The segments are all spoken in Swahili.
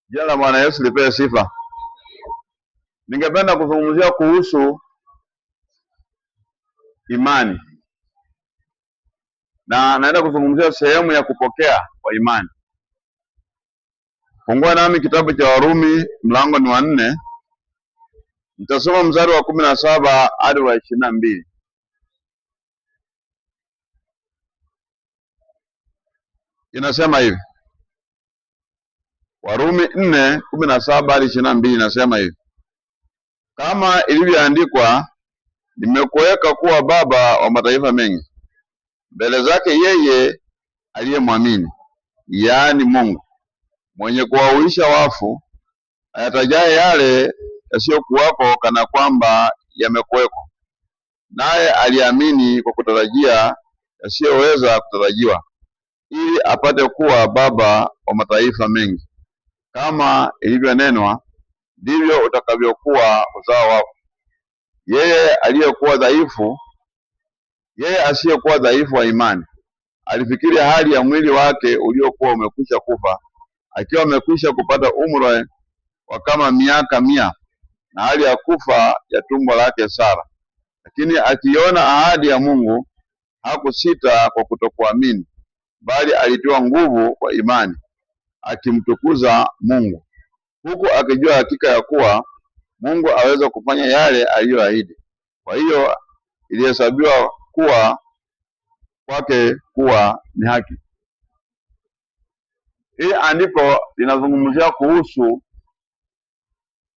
Jina la Bwana Yesu lipewe sifa. Ningependa kuzungumzia kuhusu imani. Na naenda kuzungumzia sehemu ya kupokea kwa imani. Fungua nami kitabu cha Warumi mlango ni wa 4. Nitasoma mstari wa 17 hadi wa 22. Inasema hivi. Warumi 4:17 hadi 22 inasema hivi. Kama ilivyoandikwa, nimekuweka kuwa baba wa mataifa mengi mbele zake yeye aliyemwamini, yaani Mungu, mwenye kuwahuisha wafu, ayatajaye yale yasiyokuwako kana kwamba yamekuweko. Naye aliamini kwa kutarajia yasiyoweza kutarajiwa, ili apate kuwa baba wa mataifa mengi. Kama ilivyonenwa, ndivyo utakavyokuwa uzao wako. Yeye asiyekuwa dhaifu wa imani alifikiri hali ya mwili wake uliokuwa umekwisha kufa, akiwa amekwisha kupata umri wa kama miaka 100, na hali ya kufa ya tumbo lake Sara. Lakini akiona ahadi ya Mungu hakusita kwa kutokuamini, bali alitiwa nguvu kwa imani, akimtukuza Mungu, huku akijua hakika ya kuwa Mungu aweza kufanya yale aliyoahidi. Kwa hiyo ilihesabiwa kuwa kwake kuwa ni haki. Hili andiko linazungumzia kuhusu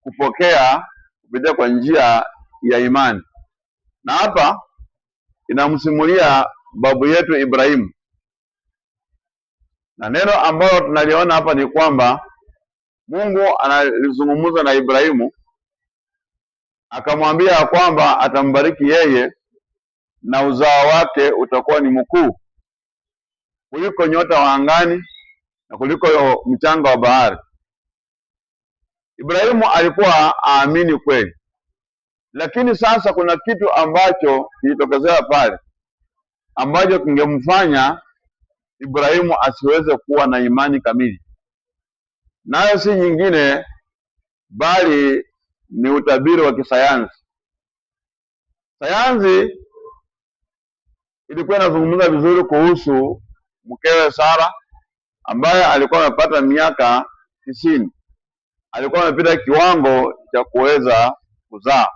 kupokea kupitia kwa njia ya imani. Na hapa inamsimulia babu yetu Ibrahimu. Na neno ambalo tunaliona hapa ni kwamba Mungu analizungumza na Ibrahimu, akamwambia kwamba atambariki yeye na uzao wake utakuwa ni mkuu kuliko nyota wa angani na kuliko mchanga wa bahari. Ibrahimu alikuwa aamini kweli, lakini sasa kuna kitu ambacho kilitokezea pale ambacho kingemfanya Ibrahimu asiweze kuwa na imani kamili, nayo si nyingine bali ni utabiri wa kisayansi. Sayansi ilikuwa inazungumza vizuri kuhusu mkewe Sara, ambaye alikuwa amepata miaka 90. Alikuwa amepita kiwango cha kuweza kuzaa.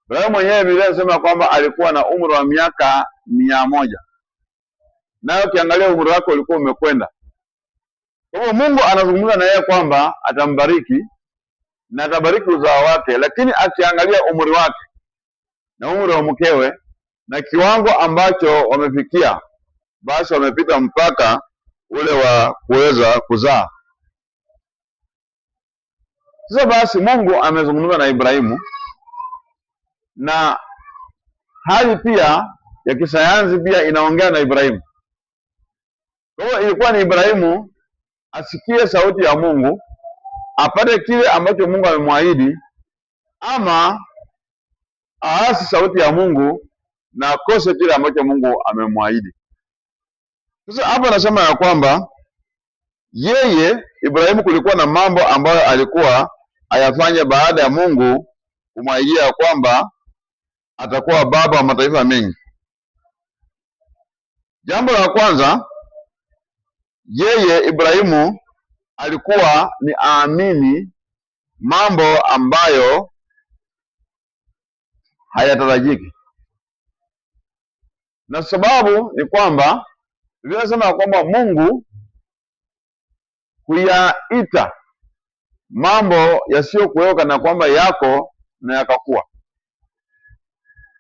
Ibrahimu mwenyewe Biblia inasema kwamba alikuwa na umri wa miaka 100. Nayo ukiangalia umri wake ulikuwa umekwenda. Kwa hivyo Mungu anazungumza na yeye kwamba atambariki na atabariki uzao wake, lakini akiangalia umri wake na umri wa mkewe na kiwango ambacho wamefikia, basi wamepita mpaka ule wa kuweza kuzaa. Sasa basi Mungu amezungumza na Ibrahimu, na hali pia ya kisayansi pia inaongea na Ibrahimu. Kwa hiyo ilikuwa ni Ibrahimu asikie sauti ya Mungu, apate kile ambacho Mungu amemwahidi, ama aasi sauti ya Mungu na akose kile ambacho Mungu amemwahidi. Sasa hapa nasema ya kwamba yeye Ibrahimu kulikuwa na mambo ambayo alikuwa ayafanye baada ya Mungu kumwahidia kwamba atakuwa baba wa mataifa mengi. Jambo la kwanza, yeye Ibrahimu alikuwa ni aamini mambo ambayo hayatarajiki. Na sababu ni kwamba Biblia inasema kwamba Mungu kuyaita mambo yasiyokuweka na kwamba yako na yakakuwa.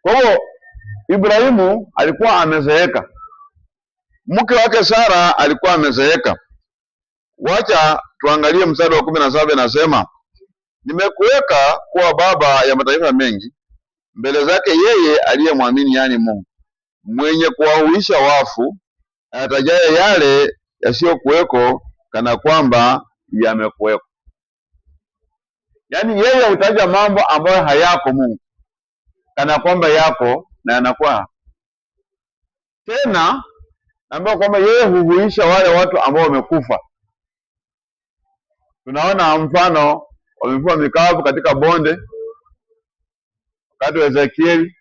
Kwa hiyo Ibrahimu alikuwa amezeeka. Mke wake Sara alikuwa amezeeka. Wacha tuangalie mstari wa 17 inasema, nimekuweka kuwa baba ya mataifa mengi mbele zake yeye aliyemwamini, yaani Mungu, mwenye kuwahuisha wafu, ayatajaye yale yasiyokuweko kana kwamba yamekuweko. Yaani yeye hutaja mambo ambayo hayako Mungu kana kwamba yako na yanakuwa. Tena ambayo kwamba yeye huhuisha wale watu ambao wamekufa. Tunaona mfano wa mifupa mikavu katika bonde. Wakati wa Ezekieli,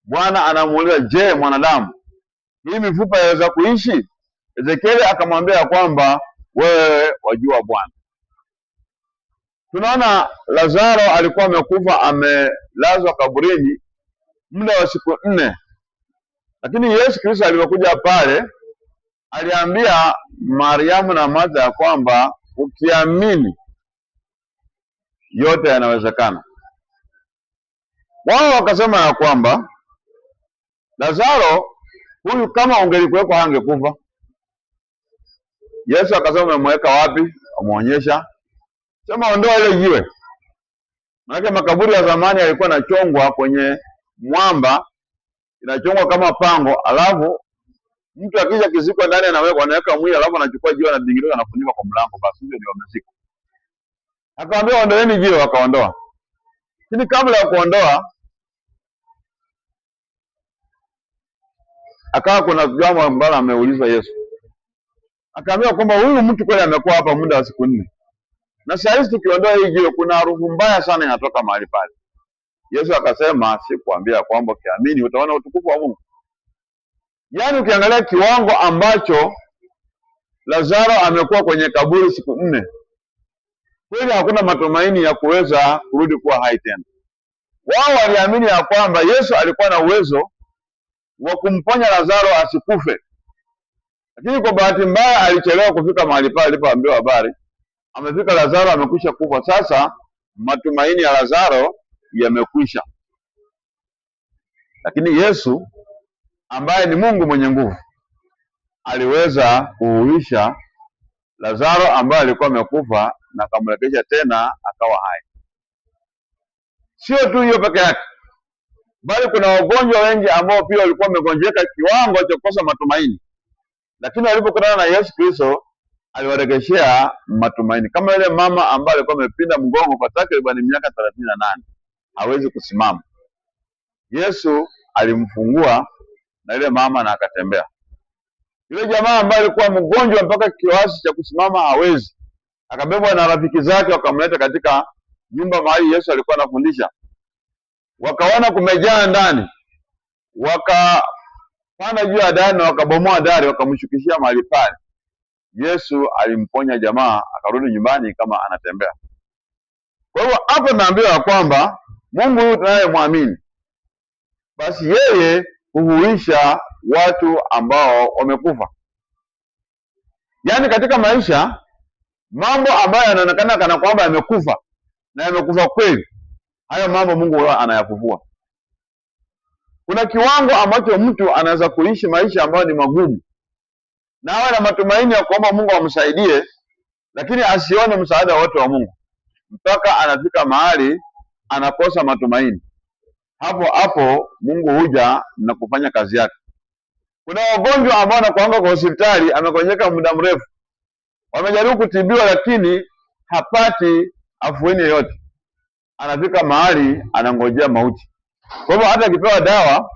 Bwana anamuuliza, je, mwanadamu, hii mifupa yaweza kuishi? Ezekieli akamwambia kwamba wewe wajua Bwana. Tunaona Lazaro alikuwa amekufa, amelazwa kaburini muda wa siku 4, lakini Yesu Kristo alipokuja pale aliambia Mariamu na Martha ya kwamba ukiamini yote yanawezekana. Wao wakasema ya kwamba Lazaro huyu kama ungelikuwepo hangekufa. Yesu akasema, umemweka wapi? Amuonyesha. Sema ondoa ile jiwe. Maana makaburi ya zamani yalikuwa yanachongwa kwenye mwamba, inachongwa kama pango, alafu mtu akija kizikwa ndani anaweka mwili, alafu anachukua jiwe anadingilia anafunika kwa mlango, basi ndio wamezika. Akaambia ondoeni jiwe, wakaondoa. Lakini kabla ya kuondoa, akawa kuna jambo ambalo ameuliza Yesu. Akaambia kwamba huyu mtu kweli amekuwa hapa muda wa siku 4. Na saa hizi tukiondoa hii jiwe kuna harufu mbaya sana inatoka mahali pale. Yesu akasema, sikuambia kwamba ukiamini utaona utukufu wa Mungu? Yaani ukiangalia kiwango ambacho Lazaro amekuwa kwenye kaburi siku 4, kweli hakuna matumaini ya kuweza kurudi kuwa hai tena. Wao waliamini ya kwamba Yesu alikuwa na uwezo wa kumponya Lazaro asikufe, lakini kwa bahati mbaya alichelewa kufika mahali pale alipoambiwa habari. Amefika Lazaro amekwisha kufa. Sasa matumaini ya Lazaro yamekwisha. Lakini Yesu ambaye ni Mungu mwenye nguvu aliweza kuhuisha Lazaro ambaye alikuwa amekufa na akamrejesha tena akawa hai. Sio tu hiyo peke yake, bali kuna wagonjwa wengi ambao pia walikuwa wamegonjeka kiwango cha kukosa matumaini, lakini walipokutana na Yesu Kristo aliwaregeshea matumaini. Kama yule mama ambaye alikuwa amepinda mgongo kwa takriban miaka 38, hawezi kusimama. Yesu alimfungua na yule mama na akatembea. Yule jamaa ambaye alikuwa mgonjwa mpaka kiasi cha kusimama hawezi, akabebwa na rafiki zake wakamleta katika nyumba mahali Yesu alikuwa anafundisha. Wakaona kumejaa ndani, wakapanda juu ya dari na wakabomoa dari, wakamshukishia mahali pale. Yesu alimponya jamaa, akarudi nyumbani kama anatembea. Kwa hivyo hapo naambiwa kwamba Mungu huyu tunayemwamini, basi yeye huhuisha watu ambao wamekufa. Yaani katika maisha, mambo ambayo yanaonekana kana kwamba yamekufa na yamekufa kweli, hayo mambo Mungu huwa anayafufua. Kuna kiwango ambacho mtu anaweza kuishi maisha ambayo ni magumu na awe na matumaini ya kuomba Mungu amsaidie, lakini asione msaada wote wa Mungu mpaka anafika mahali anakosa matumaini. Hapo hapo Mungu huja na kufanya kazi yake. Kuna wagonjwa ambao wanakuanga kwa hospitali, amegonjeka muda mrefu, wamejaribu kutibiwa lakini hapati afueni yoyote. Anafika mahali anangojea mauti. Kwa hivyo hata akipewa dawa,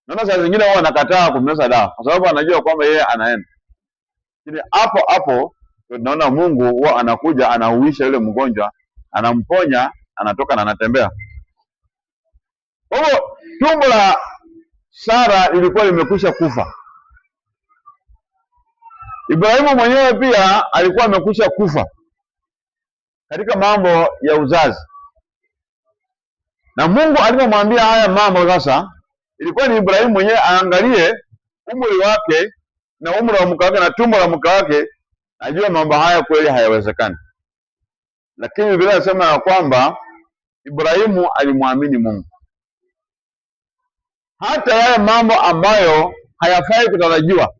naona saa zingine huwa anakataa kumeza dawa kwa sababu anajua kwamba yeye anaenda. Lakini hapo hapo tunaona Mungu huwa anakuja, anahuisha yule mgonjwa, anamponya, anatoka na anatembea. Kwa hivyo tumbo la Sara lilikuwa limekwisha kufa. Ibrahimu mwenyewe pia alikuwa amekwisha kufa katika mambo ya uzazi. Na Mungu alipomwambia haya mambo sasa, ilikuwa ni Ibrahimu mwenyewe aangalie umri wake na umri wa mke wake na tumbo la mke wake, najua mambo haya kweli hayawezekani. Lakini Biblia inasema ya kwamba Ibrahimu alimwamini Mungu. Hata yale mambo ambayo hayafai kutarajiwa,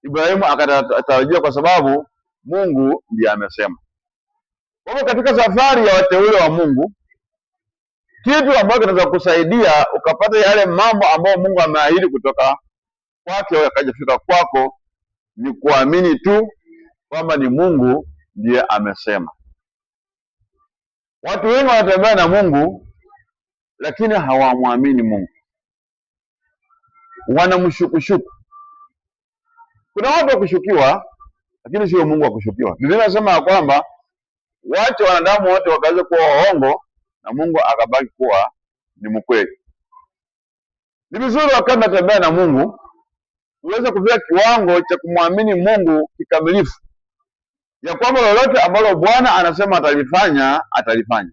Ibrahimu akatarajia kwa sababu Mungu ndiye amesema. Kwa hivyo katika safari ya wateule wa Mungu, kitu ambacho kinaweza kusaidia ukapata yale mambo ambayo Mungu ameahidi kutoka kwake yakajifika kwako ni kuamini tu kwamba ni Mungu ndiye amesema. Watu wengi wanatembea na Mungu lakini hawamwamini Mungu, wanamshukushuku. Kuna watu wa kushukiwa lakini sio Mungu wa kushukiwa. Biblia inasema ya kwamba wache wanadamu wote wakaweza kuwa waongo na Mungu akabaki kuwa ni mkweli. Ni vizuri wakati natembea na Mungu uweze kufika kiwango cha kumwamini Mungu kikamilifu, ya kwamba lolote ambalo Bwana anasema atalifanya.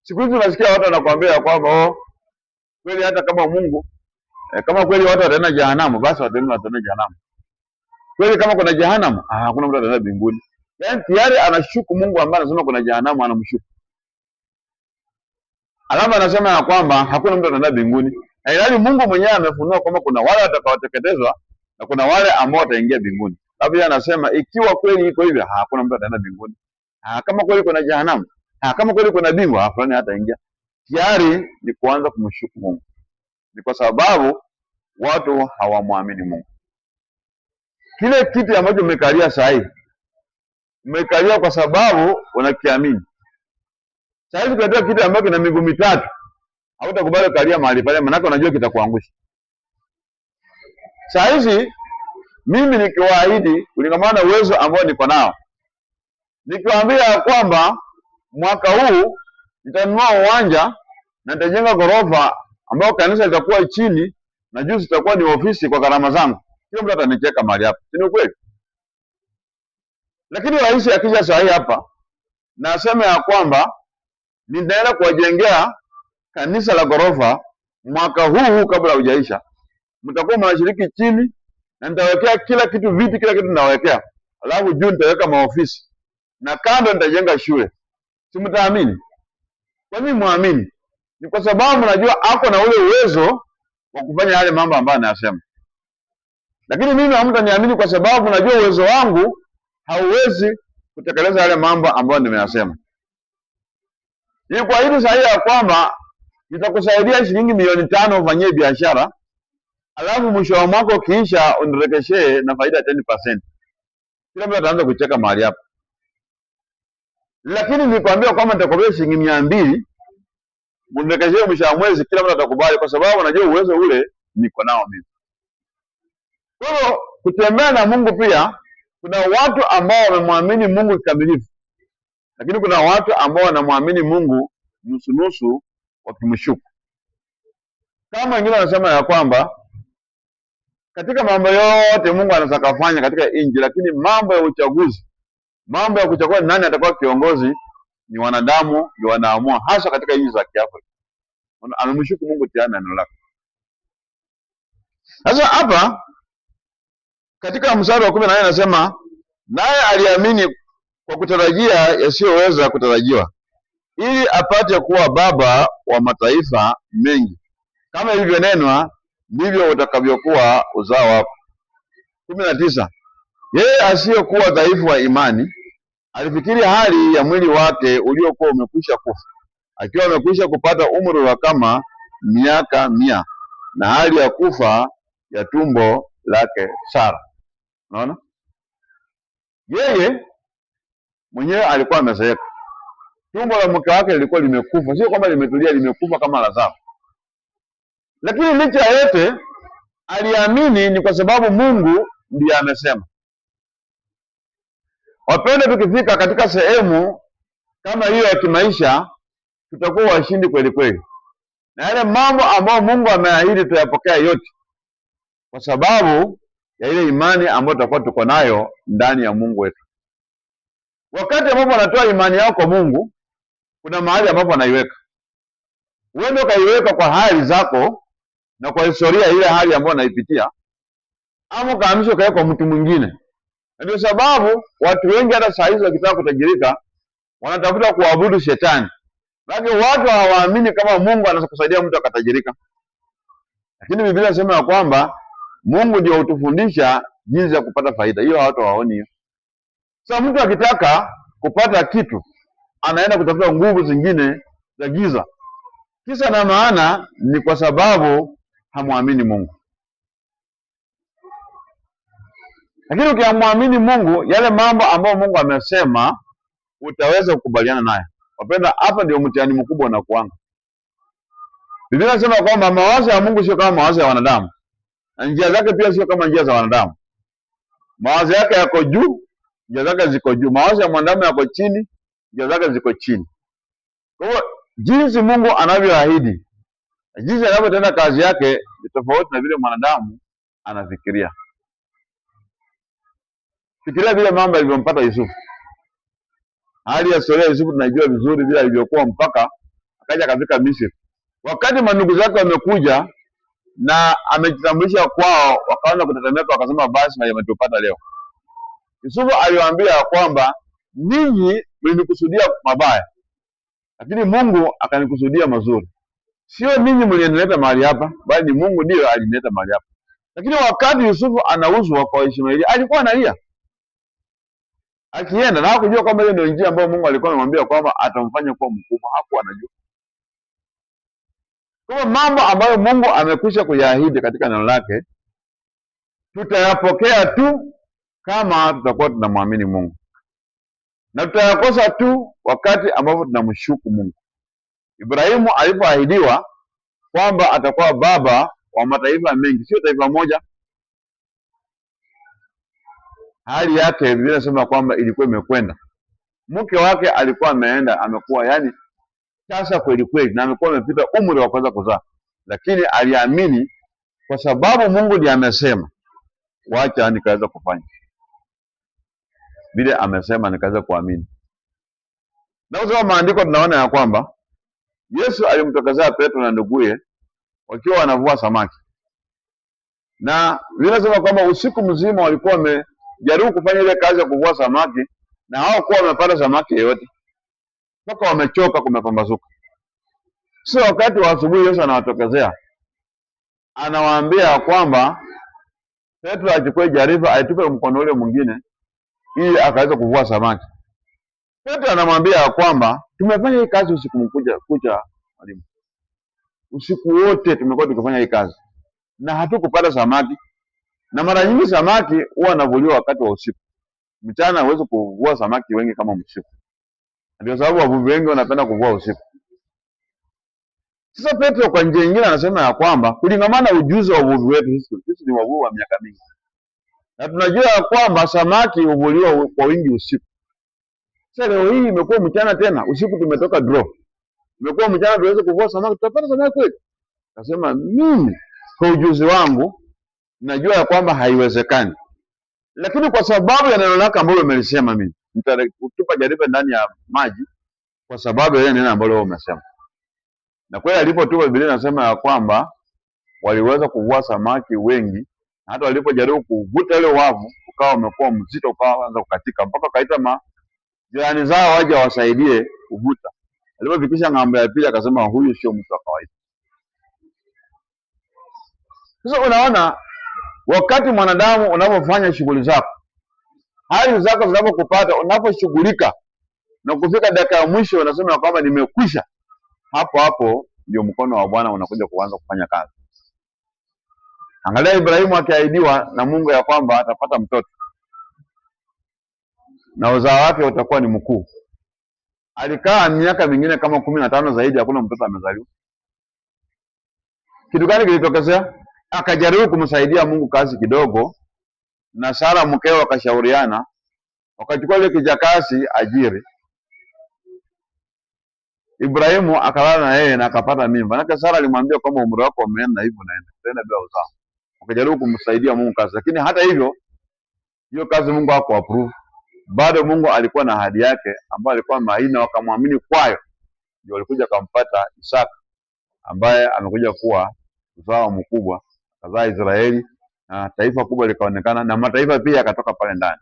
Siku hizi unasikia watu wanakuambia kwamba kweli hata kama Mungu kama kweli watu wataenda jehanamu, basi wataenda jehanamu. Kweli kama kuna jehanamu, hakuna mtu ataenda mbinguni. Yaani tayari anashuku Mungu ambaye anasema kuna jehanamu, anamshuku. Alafu anasema ya kwamba hakuna mtu ataenda mbinguni. Na ilhali Mungu mwenyewe amefunua kwamba kuna wale watakaoteketezwa na kuna wale ambao wataingia mbinguni. Alafu yeye anasema ikiwa kweli iko hivyo, hakuna mtu ataenda mbinguni. Kama kweli kuna jehanamu, kama kweli kuna bingu, fulani hataingia. Tayari ni kuanza kumshuku Mungu. Ni kwa sababu watu hawamwamini Mungu. Kile kitu ambacho umekalia sahihi, umekalia kwa sababu unakiamini. Sahihi ukatoa kitu ambacho kina miguu mitatu, hautakubali kukalia mahali pale, maana unajua kitakuangusha. Sahihi mimi nikiwaahidi kulingana na uwezo ambao niko nao, nikiwaambia kwamba mwaka huu nitanunua uwanja na nitajenga ghorofa ambao kanisa litakuwa chini na juu zitakuwa ni ofisi kwa gharama zangu, kila mtu atanicheka mahali hapa. Si ni kweli? Lakini rais akija saa hii hapa na aseme ya kwamba nitaenda kuwajengea kanisa la ghorofa mwaka huu kabla hujaisha, mtakuwa mnashiriki chini na nitawekea kila kitu, viti, kila kitu nitawekea, alafu juu nitaweka maofisi na kando nitajenga shule, si mtaamini? Kwa nini muamini? Ni kwa sababu najua ako na ule uwezo wa kufanya yale mambo ambayo anayasema. Lakini mimi hamtaniamini kwa sababu najua uwezo wangu hauwezi kutekeleza yale mambo ambayo nimeyasema. Ni kwa hili sahihi ya kwamba nitakusaidia shilingi milioni 5 ufanyie biashara, alafu mwisho wa mwaka ukiisha unirekeshee na faida 10%. Kila mtu ataanza kucheka mahali hapa. Lakini nikwambia kwamba nitakopea shilingi 200, unirekeshee mwisho wa mwezi, kila mtu atakubali kwa sababu najua uwezo ule niko nao mimi. Kwa hiyo kutembea na Mungu pia, kuna watu ambao wamemwamini Mungu kikamilifu, lakini kuna watu ambao wanamwamini Mungu nusu wakimshuku. Kama wengine wanasema ya kwamba katika mambo yote Mungu anataka kufanya katika inji, lakini mambo ya uchaguzi, mambo ya kuchagua nani atakuwa kiongozi, ni wanadamu ndio wanaamua, hasa katika inji za Kiafrika. Anamshuku Mungu tayari neno lake. Sasa hapa katika mstari wa 18 anasema, naye aliamini kwa kutarajia yasiyoweza kutarajiwa, ili apate kuwa baba wa mataifa mengi, kama ilivyonenwa, ndivyo utakavyokuwa uzao wako. 19, yeye asiyekuwa dhaifu wa imani alifikiri hali ya mwili wake uliokuwa umekwisha kufa, akiwa amekwisha kupata umri wa kama miaka 100, na hali ya kufa ya tumbo lake Sara. Unaona? Yeye mwenyewe alikuwa amezeeka. Tumbo la mke wake lilikuwa limekufa, sio kwamba limetulia, limekufa kama Lazaro. Lakini licha ya yote aliamini, ni kwa sababu Mungu ndiye amesema. Wapende, tukifika katika sehemu kama hiyo ya kimaisha, tutakuwa washindi kweli kweli. Na yale mambo ambayo Mungu ameahidi tuyapokea yote, kwa sababu ya ile imani ambayo tutakuwa tuko nayo ndani ya Mungu wetu. Wakati ambapo unatoa imani yako kwa Mungu, kuna mahali ambapo anaiweka. Uende ukaiweka kwa hali zako na kwa historia ile hali ambayo unaipitia, ama kaamisho kaweka kwa mtu mwingine. Ndio sababu watu wengi hata saa hizi wakitaka kutajirika wanatafuta kuabudu shetani. Lakini watu hawaamini kama Mungu anaweza kusaidia mtu akatajirika. Lakini Biblia inasema ya kwamba Mungu ndio hutufundisha jinsi ya kupata faida. Hiyo watu hawaoni hiyo. Sasa mtu akitaka kupata kitu, anaenda kutafuta nguvu zingine za giza. Kisa na maana ni kwa sababu hamwamini Mungu. Lakini ukiamwamini Mungu, yale mambo ambayo Mungu amesema utaweza kukubaliana naye. Wapenda, hapa ndio mtihani mkubwa unakuanga. Biblia inasema kwamba mawazo ya Mungu sio kama mawazo ya wanadamu, na njia zake pia sio kama njia za wanadamu. Mawazo yake yako juu njia zake ziko juu. Mawazo ya mwanadamu yako chini, njia zake ziko chini. Kwa hiyo jinsi Mungu anavyoahidi, jinsi anavyotenda kazi yake ni tofauti na vile mwanadamu anafikiria. Fikiria vile mambo yalivyompata Yusufu. Hali ya historia ya Yusufu tunaijua vizuri, vile alivyokuwa mpaka akaja akafika Misri. Wakati mandugu zake wamekuja na amejitambulisha kwao, wakaanza kutetemeka, wakasema basi yametupata leo. Yusufu aliwaambia kwamba ninyi mlinikusudia mabaya, lakini Mungu akanikusudia mazuri. Sio ninyi mlienileta mahali hapa, bali ni Mungu ndiyo alinileta mahali hapa. Lakini wakati Yusufu anauzwa kwa Ishmaeli, alikuwa analia akienda, na hakujua kwamba hiyo ndio njia ambayo Mungu alikuwa amemwambia kwamba atamfanya kuwa mkubwa. Hakuwa anajua. Kwa mambo ambayo Mungu amekwisha kuyaahidi katika neno lake, tutayapokea tu kama tutakuwa tunamwamini Mungu, na tutayakosa tu wakati ambapo tunamshuku Mungu. Ibrahimu alipoahidiwa kwamba atakuwa baba wa mataifa mengi, sio taifa moja, hali yake Biblia inasema kwamba ilikuwa imekwenda. Mke wake alikuwa ameenda, amekuwa yani sasa kweli kweli, na amekuwa amepita umri wa kuweza kuzaa, lakini aliamini kwa sababu Mungu ndiye amesema, wacha nikaweza kufanya vile amesema, nikaweza kuamini. Na kusoma maandiko tunaona ya kwamba Yesu alimtokezea Petro na nduguye wakiwa wanavua samaki, na vinasema kwamba usiku mzima walikuwa wamejaribu kufanya ile kazi ya kuvua samaki, na hawakuwa wamepata samaki yoyote mpaka wamechoka, kumepambazuka. Sio wakati wa asubuhi Yesu anawatokezea, anawaambia kwamba Petro achukue jarifa aitupe mkono ule mwingine ili akaweza kuvua samaki. Petro anamwambia kwamba tumefanya hii kazi usiku kucha mwalimu, usiku wote tumekuwa tukifanya hii kazi na hatukupata samaki, na mara nyingi samaki huwa anavuliwa wakati wa usiku. Mchana huwezi kuvua samaki wengi kama usiku, ndio sababu wavuvi wengi wanapenda kuvua usiku. Sasa Petro kwa njia nyingine anasema ya kwamba kulingana na ujuzi wa uvuvi wetu, sisi ni wavuvi wa miaka mingi, na tunajua ya kwamba samaki huvuliwa kwa wingi usiku. Sasa leo hii imekuwa mchana tena, usiku tumetoka draw, imekuwa mchana tuweze kuvua samaki, tutapata samaki kweli? Akasema mimi kwa ujuzi wangu najua ya kwamba haiwezekani, lakini kwa sababu ya neno lako ambalo umelisema, mimi nitatupa jarifa ndani ya maji kwa sababu ya neno ambalo wewe umesema. Na kweli alipotupa, Biblia inasema ya kwamba waliweza kuvua samaki wengi, na hata walipojaribu kuvuta ile wavu ukawa umekuwa mzito, ukaanza kukatika, mpaka kaita jirani zao waje wasaidie kuvuta. Alipofikisha ng'ambo ya pili akasema huyu sio mtu wa kawaida. Sasa unaona, wakati mwanadamu unapofanya shughuli zako, hali zako zinapokupata, unaposhughulika na kufika dakika ya mwisho unasema kwamba nimekwisha, hapo ndio mkono wa Bwana unakuja kuanza kufanya kazi. Angalia Ibrahimu akiahidiwa na Mungu ya kwamba atapata mtoto na uzao wake utakuwa ni mkuu. Alikaa miaka mingine kama 15 zaidi, hakuna mtoto amezaliwa. Kitu gani kilitokezea? Akajaribu kumsaidia Mungu kazi kidogo, na Sara mkeo wakashauriana, wakachukua ile kijakazi ajiri. Ibrahimu akalala na yeye na akapata mimba. Na Sara alimwambia kwamba umri wako umeenda hivyo, naenda tena bila uzao. Akajaribu kumsaidia Mungu kazi, lakini hata hivyo hiyo kazi Mungu hako approve. Bado Mungu alikuwa na ahadi yake ambayo alikuwa ameahidi, wakamwamini kwayo, ndio walikuja kumpata Isaka ambaye amekuja kuwa uzao mkubwa, kazaa Israeli, na taifa kubwa likaonekana, na mataifa pia yakatoka pale ndani.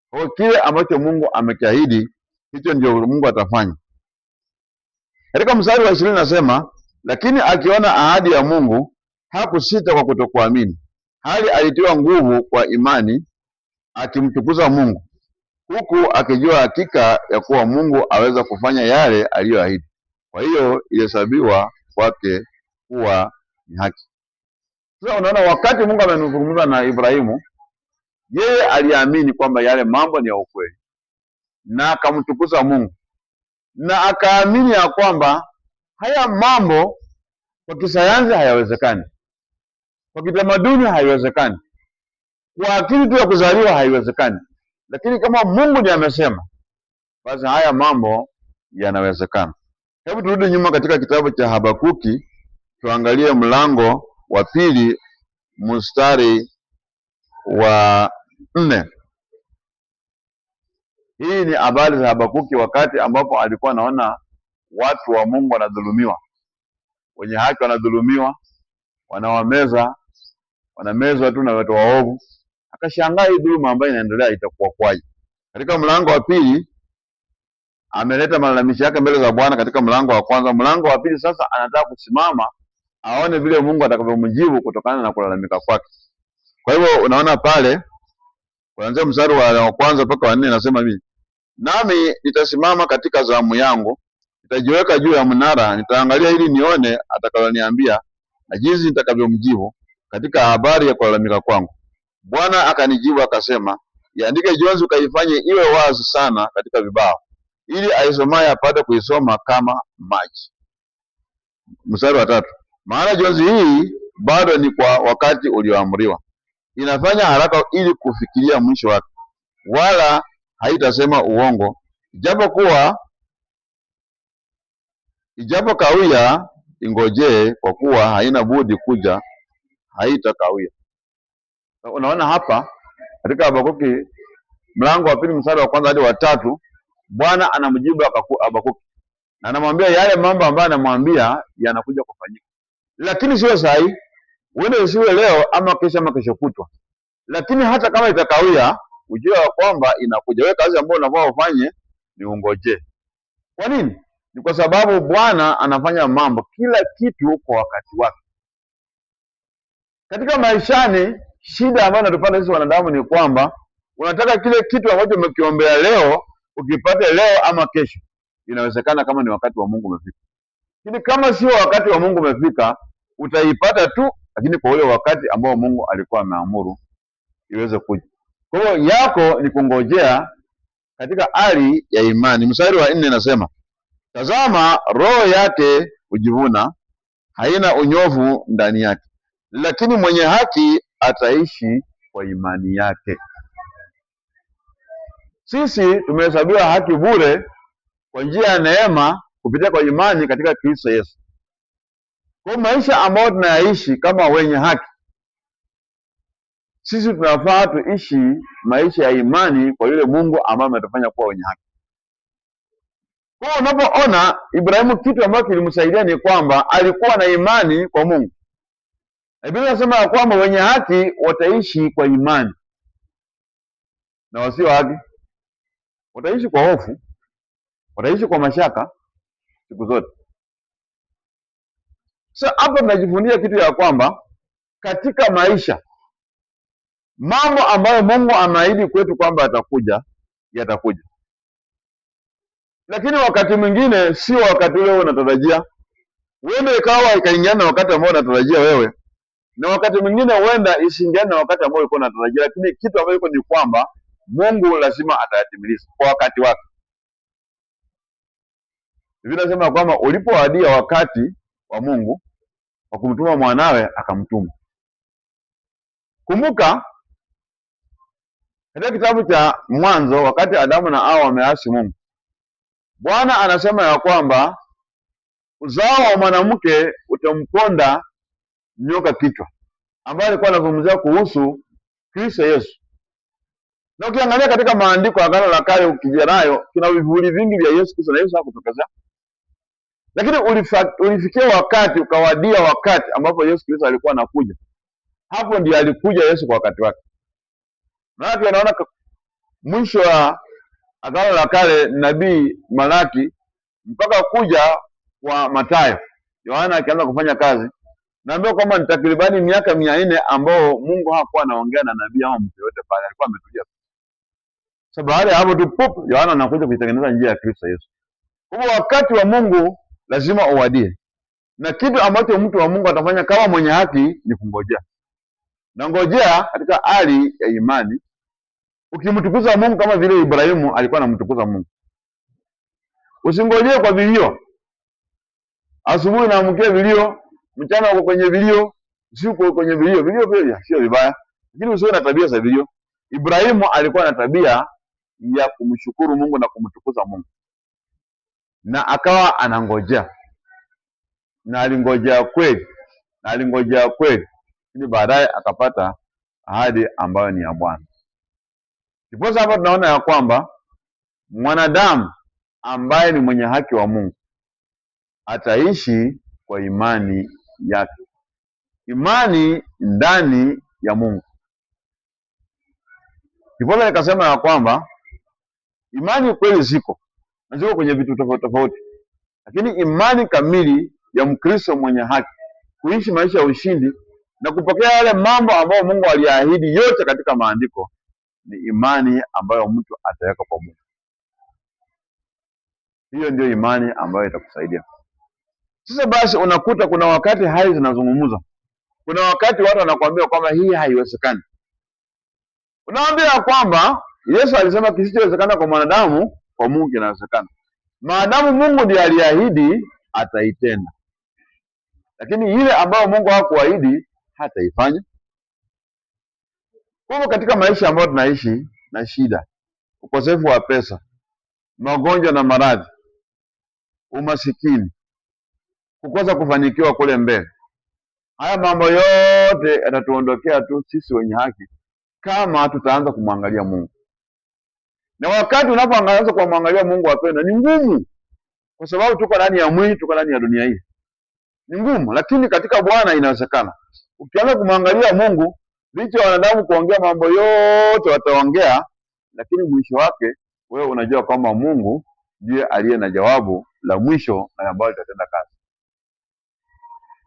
Kwa kile ambacho Mungu amekiahidi, hicho ndio Mungu atafanya. Katika mstari wa 20 nasema, lakini akiona ahadi ya Mungu hakusita kwa kutokuamini, hali alitiwa nguvu kwa imani, akimtukuza Mungu, huku akijua hakika ya kuwa Mungu aweza kufanya yale aliyoahidi. Kwa hiyo ihesabiwa kwake kuwa ni haki. Sasa unaona, wakati Mungu amenuzungumza na Ibrahimu, yeye aliamini kwamba yale mambo ni ya ukweli, na akamtukuza Mungu, na akaamini ya kwamba haya mambo kwa kisayansi hayawezekani, kwa kitamaduni haiwezekani, kwa akili tu ya kuzaliwa haiwezekani, lakini kama Mungu ndiye amesema, basi haya mambo yanawezekana. Hebu turudi nyuma katika kitabu cha Habakuki, tuangalie mlango wa 2 mstari wa 4. Hii ni habari za Habakuki wakati ambapo alikuwa anaona watu wa Mungu wanadhulumiwa, wenye haki wanadhulumiwa, wanamezwa tu na watu waovu. Akashangaa hii dhuluma ambayo inaendelea itakuwa kwaje. Katika mlango wa 2 ameleta malalamishi yake mbele za Bwana katika mlango wa kwanza. Mlango wa 2 sasa anataka kusimama aone vile Mungu atakavyomjibu kutokana na kulalamika kwake. Kwa hivyo unaona pale kuanzia mstari wa kwanza mpaka wa 4 nasema hivi: nami nitasimama katika zamu yangu, nitajiweka juu ya mnara, nitaangalia ili nione atakaloniambia na jinsi nitakavyomjibu katika habari ya kulalamika kwangu. Bwana akanijibu akasema, iandike jonzi ukaifanye iwe wazi sana katika vibao, ili aisomaye apate kuisoma kama maji. Mstari wa 3, maana jonzi hii bado ni kwa wakati ulioamriwa, inafanya haraka ili kufikiria mwisho wake, wala haitasema uongo, ijapo kawia ingojee, kwa kuwa haina budi kuja, haitakawia. Unaona hapa katika Habakuki mlango wa 2 mstari wa kwanza hadi wa 3, Bwana anamjibu Habakuki na anamwambia yale mambo ambayo anamwambia yanakuja kufanyika, lakini sio saa hii, uende usiwe leo ama kesho kutwa, lakini hata kama itakawia, ujue kwamba inakuja. Wewe kazi ambayo unafaa ufanye ni ungoje. Kwa nini? Ni kwa sababu Bwana anafanya mambo kila kitu kwa wakati wake. Katika maishani, shida ambayo inatupata sisi wanadamu ni kwamba unataka kile kitu ambacho umekiombea leo ukipate leo ama kesho. Inawezekana kama ni wakati wa Mungu umefika. Lakini kama sio wakati wa Mungu umefika, utaipata tu, lakini kwa ule wakati ambao Mungu alikuwa ameamuru iweze kuja. Kwa hiyo yako ni kungojea katika hali ya imani. Mstari wa 4 nasema, tazama roho yake hujivuna, haina unyofu ndani yake, lakini mwenye haki ataishi kwa imani yake. Sisi tumehesabiwa haki bure kwa njia ya neema kupitia kwa imani katika Kristo Yesu. Kwa maisha ambayo tunayaishi kama wenye haki, sisi tunafaa tuishi maisha ya imani kwa yule Mungu ambaye ametufanya kuwa wenye haki. Kwa unapoona Ibrahimu, kitu ambacho kilimsaidia ni kwamba alikuwa na imani kwa Mungu. Biblia inasema ya kwamba wenye haki wataishi kwa imani, na wasio haki wataishi kwa hofu, wataishi kwa mashaka siku zote. Sasa hapa tunajifundia kitu ya kwamba katika maisha, mambo ambayo Mungu ameahidi kwetu kwamba atakuja, yatakuja. Lakini wakati mwingine sio wakati ule unatarajia. Huenda ikawa ikaingiana na wakati ambao unatarajia wewe, na wakati mwingine huenda isiingiane na wakati ambao ulikuwa unatarajia, lakini kitu ambacho iko ni kwamba Mungu lazima atayatimiliza kwa wakati wake. Biblia inasema kwamba ulipowadia wakati wa Mungu wa kumtuma mwanawe, akamtuma. Kumbuka katika kitabu cha Mwanzo, wakati Adamu na Hawa wameasi Mungu, Bwana anasema ya kwamba uzao wa mwanamke utamponda nyoka kichwa, ambaye alikuwa anazungumzia kuhusu Kristo Yesu. Na ukiangalia katika maandiko ya Agano la Kale ukija nayo, kuna vivuli vingi vya Yesu Kristo, na Yesu hakutokezea. Lakini ulifikia wakati, ukawadia wakati ambapo Yesu Kristo alikuwa anakuja. Hapo ndiye alikuja Yesu kwa wakati wake. Na tunaona mwisho wa Agano la Kale, nabii Malaki, mpaka kuja kwa Mathayo, Yohana akianza kufanya kazi, naambiwa kwamba ni takribani miaka 400 ambao Mungu hakuwa anaongea na nabii au mtu yote pale, alikuwa ametulia. Sasa baada ya hapo tu pop, Yohana anakuja kuitengeneza njia ya Kristo Yesu. Kwa hiyo wakati wa Mungu lazima uwadie. Na kitu ambacho mtu wa Mungu atafanya kama mwenye haki ni kungojea. Na ngojea katika hali ya imani, ukimtukuza Mungu kama vile Ibrahimu alikuwa anamtukuza Mungu. Usingojee kwa vilio. Asubuhi naamkia vilio, mchana uko kwenye vilio, usiku uko kwenye vilio. Vilio pia sio vibaya, lakini usiwe na tabia za vilio. Ibrahimu alikuwa na tabia ya kumshukuru Mungu na kumtukuza Mungu, na akawa anangojea, na alingojea kweli, lakini baadaye akapata ahadi ambayo ni ya Bwana. Ndipo hapa tunaona ya kwamba mwanadamu ambaye ni mwenye haki wa Mungu ataishi kwa imani yake, imani ndani ya Mungu. Ndipo nikasema ya kwamba imani kweli ziko kwenye vitu tofauti tofauti, lakini imani kamili ya Mkristo mwenye haki, kuishi maisha ya ushindi na kupokea yale mambo ambayo Mungu aliahidi yote katika maandiko, ni imani ambayo mtu ataweka kwa Mungu. Hiyo ndio imani ambayo itakusaidia. Sasa basi, unakuta kuna wakati hali zinazungumza, kuna wakati watu wanakuambia kwamba hii haiwezekani. Unaambia kwamba Yesu alisema kisichowezekana kwa mwanadamu kwa Mungu kinawezekana. Maadamu Mungu ndiye aliahidi, ataitenda. Lakini ile ambayo Mungu hakuahidi hataifanya. Kwa hivyo katika maisha ambayo tunaishi na shida, ukosefu wa pesa, magonjwa na maradhi, umasikini, kukosa kufanikiwa kule mbele, haya mambo yote yatatuondokea tu sisi wenye haki kama tutaanza kumwangalia Mungu. Na wakati unapoanza kumwangalia Mungu, wapenda, ni ngumu, kwa sababu tuko ndani ya mwili, tuko ndani ya dunia hii, ni ngumu. Lakini katika Bwana inawezekana. Ukianza kumwangalia Mungu, licha wanadamu kuongea mambo yote wataongea, lakini mwisho wake wewe unajua kwamba Mungu ndiye aliye na jawabu la mwisho na ambalo litatenda kazi.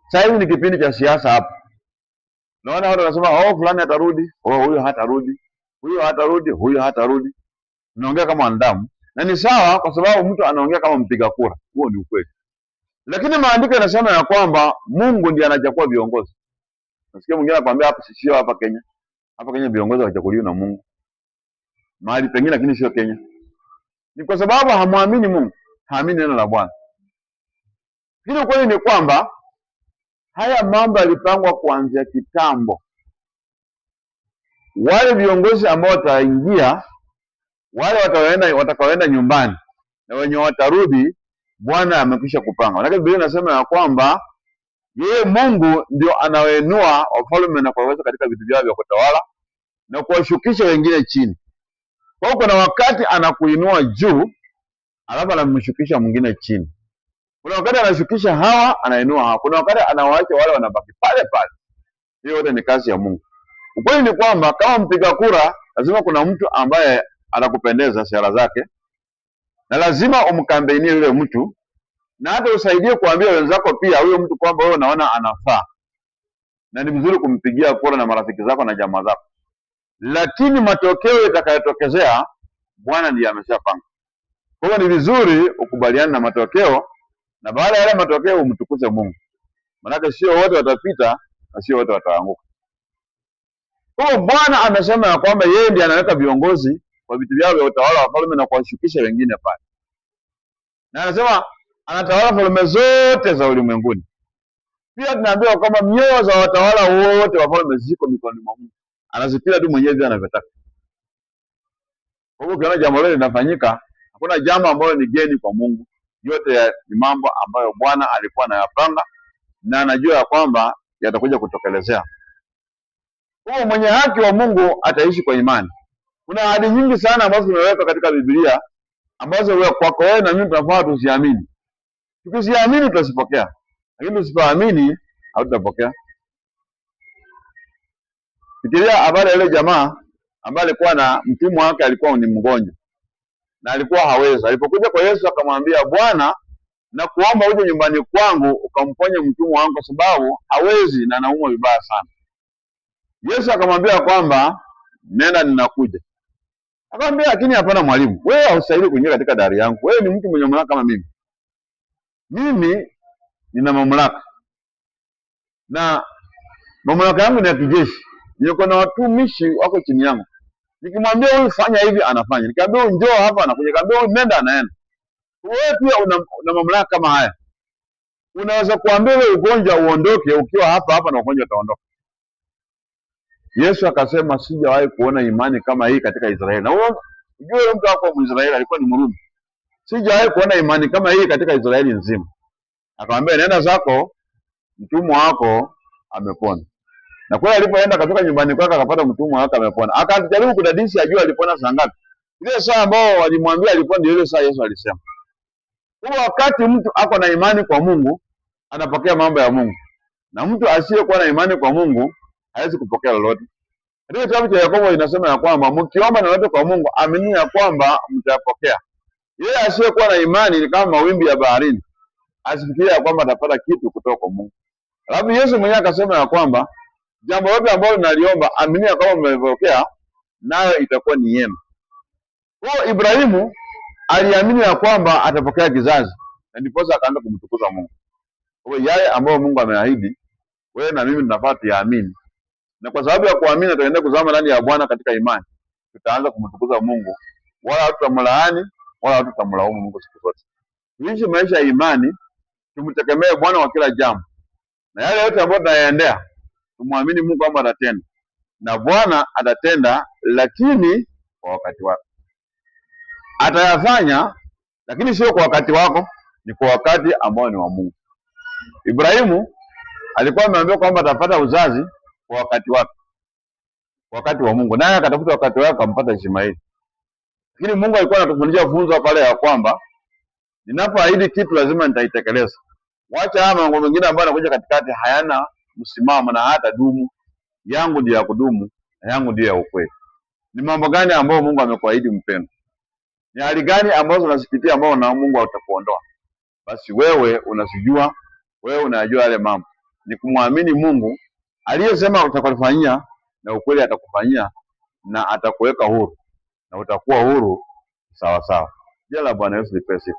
Sasa hivi ni kipindi cha siasa hapa. Naona watu wanasema fulani atarudi, huyo hatarudi, huyo hatarudi, huyo hatarudi. Unaongea kama wanadamu, na ni sawa, kwa sababu mtu anaongea kama mpiga kura. Huo ni ukweli. Lakini maandiko yanasema ya kwamba Mungu ndiye anachagua viongozi. Nasikia mwingine anakuambia hapa sio hapa Kenya. Hapa Kenya viongozi hawachaguliwi na Mungu. Mahali pengine lakini sio Kenya. Ni kwa sababu hamwamini Mungu, haamini neno la Bwana. Hilo kweli ni kwamba haya mambo yalipangwa kuanzia kitambo. Wale viongozi ambao wataingia, wale watakaoenda nyumbani na wenye watarudi, Bwana amekwisha kupanga. Lakini Biblia inasema ya kwamba yeye Mungu ndio anawainua wafalme na kuwaweka katika vitu vyao vya kutawala na kuwashukisha wengine chini. Kwa hiyo kuna wakati anakuinua juu, alafu anamshukisha mwingine chini. Kuna wakati anashukisha hawa, anainua hawa. Kuna wakati anawaacha wale wanabaki pale pale. Hiyo yote ni kazi ya Mungu. Ukweli ni kwamba kama mpiga kura, lazima kuna mtu ambaye anakupendeza sera zake, na lazima umkambeinie yule mtu, na hata usaidie kuambia wenzako pia huyo mtu kwamba wewe unaona anafaa, na ni vizuri kumpigia kura na marafiki zako na jamaa zako. Lakini matokeo yatakayotokezea Bwana ndiye ameshapanga. Kwa hiyo ni vizuri ukubaliane na matokeo, na baada ya yale matokeo umtukuze Mungu. Maana sio wote watapita na sio wote wataanguka. Kwa hiyo Bwana amesema ya kwamba yeye ndiye anaweka viongozi kwa vitu vyao vya utawala wa falme na kuwashukisha wengine pale. Na anasema anatawala falme zote za ulimwenguni. Pia tunaambiwa kwamba mioyo za watawala wote wa falme ziko mikononi mwa Mungu. Anazipia tu mwenyewe anavyotaka. Kwa hiyo ukiona jambo lolote linafanyika, hakuna jambo ambalo ni geni kwa Mungu. Yote ni mambo ambayo Bwana alikuwa anayapanga na anajua ya kwamba yatakuja kutokelezea. Kwa hiyo mwenye haki wa Mungu ataishi kwa imani. Kuna ahadi nyingi sana ambazo zimewekwa katika Biblia ambazo wewe kwako wewe na mimi tunafaa tusiamini. Tukiziamini tutazipokea. Lakini tusipoamini hatutapokea. Fikiria habari ile jamaa ambaye alikuwa na mtumwa wake, alikuwa ni mgonjwa na alikuwa hawezi. Alipokuja kwa Yesu akamwambia, Bwana, na kuomba uje nyumbani kwangu ukamponye mtumwa wangu kwa sababu hawezi na anaumwa vibaya sana. Yesu akamwambia kwamba nenda, ninakuja. Akamwambia, lakini hapana mwalimu, wewe haustahili kuingia katika dari yangu. Wewe ni mtu mwenye mamlaka kama mimi. Mimi nina mamlaka. Na mamlaka yangu ni ya kijeshi. Niko na watumishi wako chini yangu. Nikimwambia huyu fanya hivi anafanya. Nikamwambia huyu njoo hapa anakuja. Nikamwambia huyu nenda anaenda. Wewe pia una mamlaka kama haya. Unaweza kuambia wewe ugonjwa uondoke ukiwa hapa na ugonjwa utaondoka. Yesu akasema sijawahi kuona imani kama hii katika Israeli. Na Ujue yule mtu hakuwa Mwisraeli, alikuwa ni Mrumi. Sijawahi kuona imani kama hii katika Israeli nzima. Akamwambia nenda zako, mtumwa wako amepona. Na kweli alipoenda katika nyumbani kwake akapata mtumwa wake amepona. Akajaribu kudadisi ajue alipona saa ngapi. Ile saa ambao walimwambia alipona ndio ile saa Yesu alisema. Kwa wakati mtu ako na imani kwa Mungu, anapokea mambo ya Mungu. Na mtu asiyekuwa na imani kwa Mungu hawezi kupokea lolote. Katika kitabu cha Yakobo inasema ya kwamba mkiomba lolote kwa Mungu, amini ya kwamba mtapokea. Yeye asiyekuwa na imani ni kama mawimbi ya baharini. Asifikirie ya kwamba atapata kitu kutoka kwa Mungu. Alafu Yesu mwenyewe akasema ya kwamba jambo lote ambalo naliomba, amini ya kwamba mmepokea, nayo itakuwa ni yenu. Kwa Ibrahimu aliamini ya kwamba atapokea kizazi, na ndipo akaanza kumtukuza Mungu. Kwa yale ambayo Mungu ameahidi, wewe na mimi tunafaa tuyaamini. Na kwa sababu ya kuamini tutaendelea kuzama ndani ya Bwana katika imani. Tutaanza kumtukuza Mungu. Wala hatutamlaani, wala hatutamlaumu Mungu siku zote. Tuishi maisha ya imani, tumtegemee Bwana kwa kila jambo. Na yale yote ambayo tunayaendea, tumwamini Mungu kwamba atatenda. Na Bwana atatenda, lakini kwa wakati wake. Atayafanya, lakini sio kwa wakati wako, ni kwa wakati ambao ni wa Mungu. Ibrahimu alikuwa ameambiwa kwamba atapata uzazi kwa wakati wake, wakati wa Mungu, naye akatafuta wakati wake akampata Ishmaeli. Lakini Mungu alikuwa anatufundisha funzo pale ya kwamba ninapoahidi kitu lazima nitaitekeleza. Wacha haya mambo mengine ambayo yanakuja katikati hayana msimamo na hata dumu. Yangu ndio ya kudumu na yangu ndio ya ukweli. Ni mambo gani ambayo Mungu amekuahidi mpendo? Ni hali gani ambazo unasikitia ambao na Mungu atakuondoa? Basi wewe unasijua, wewe unajua yale mambo. Ni kumwamini Mungu aliyesema atakufanyia, na ukweli atakufanyia, na atakuweka huru, na utakuwa huru sawa sawa. Jina la Bwana Yesu lipewe sifa.